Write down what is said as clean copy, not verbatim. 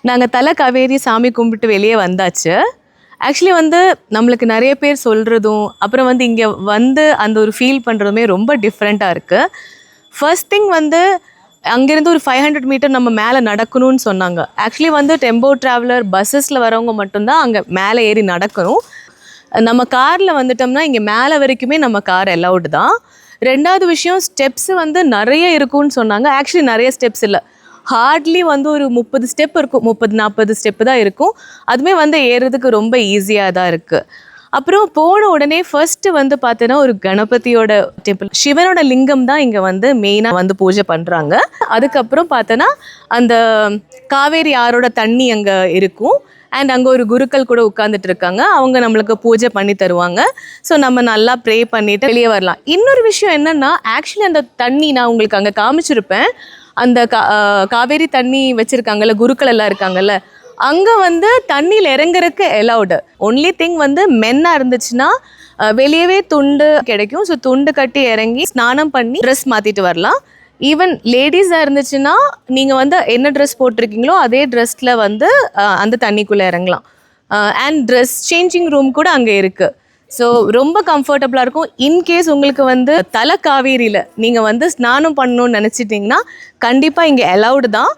நாங்கள் தலை காவேரி சாமி கும்பிட்டு வெளியே வந்தாச்சு. ஆக்சுவலி வந்து நம்மளுக்கு நிறைய பேர் சொல்கிறதும் அப்புறம் வந்து இங்கே வந்து அந்த ஒரு ஃபீல் பண்ணுறதுமே ரொம்ப டிஃப்ரெண்ட்டாக இருக்குது. ஃபர்ஸ்ட் திங் வந்து அங்கேருந்து ஒரு 500 மீட்டர் நம்ம மேலே நடக்கணும்னு சொன்னாங்க. ஆக்சுவலி வந்து டெம்போ ட்ராவலர் பஸ்ஸஸில் வரவங்க மட்டும்தான் அங்கே மேலே ஏறி நடக்கணும். நம்ம காரில் வந்துட்டோம்னா இங்கே மேலே வரைக்குமே நம்ம கார் அலௌடு தான். ரெண்டாவது விஷயம், ஸ்டெப்ஸ் வந்து நிறைய இருக்கும்னு சொன்னாங்க. ஆக்சுவலி நிறைய ஸ்டெப்ஸ் இல்லை, ஹார்ட்லி வந்து ஒரு 30 ஸ்டெப் இருக்கும், 30-40 ஸ்டெப்பு தான் இருக்கும். அதுவுமே வந்து ஏறுறதுக்கு ரொம்ப ஈஸியாக தான் இருக்குது. அப்புறம் போன உடனே ஃபர்ஸ்ட்டு வந்து பார்த்தோன்னா ஒரு கணபதியோட டெம்பிள், சிவனோட லிங்கம் தான் இங்கே வந்து மெயினாக வந்து பூஜை பண்ணுறாங்க. அதுக்கப்புறம் பார்த்தோன்னா அந்த காவேரி ஆறோட தண்ணி அங்கே இருக்கும். அண்ட் அங்கே ஒரு குருக்கள் கூட உட்காந்துட்டு இருக்காங்க, அவங்க நம்மளுக்கு பூஜை பண்ணி தருவாங்க. ஸோ நம்ம நல்லா ப்ரே பண்ணிவிட்டு வெளியே வரலாம். இன்னொரு விஷயம் என்னென்னா, ஆக்சுவலி அந்த தண்ணி நான் உங்களுக்கு அங்கே காமிச்சிருப்பேன். அந்த காவேரி தண்ணி வச்சுருக்காங்கல்ல, குருக்கள் எல்லாம் இருக்காங்கல்ல, அங்கே வந்து தண்ணியில் இறங்குறதுக்கு அலௌடு. ஒன்லி திங் வந்து மென்னாக இருந்துச்சுன்னா வெளியவே துண்டு கிடைக்கும். ஸோ துண்டு கட்டி இறங்கி ஸ்நானம் பண்ணி ட்ரெஸ் மாற்றிட்டு வரலாம். ஈவன் லேடிஸாக இருந்துச்சுன்னா நீங்கள் வந்து என்ன ட்ரெஸ் போட்டிருக்கீங்களோ அதே ட்ரெஸ்ஸில் வந்து அந்த தண்ணிக்குள்ளே இறங்கலாம். அண்ட் ட்ரெஸ் சேஞ்சிங் ரூம் கூட அங்கே இருக்குது. ஸோ ரொம்ப கம்ஃபர்டபுளாக இருக்கும். இன்கேஸ் உங்களுக்கு வந்து தலை காவேரியில் நீங்கள் வந்து ஸ்நானம் பண்ணணும்னு நினச்சிட்டிங்கன்னா கண்டிப்பாக இங்கே அலௌடு தான்.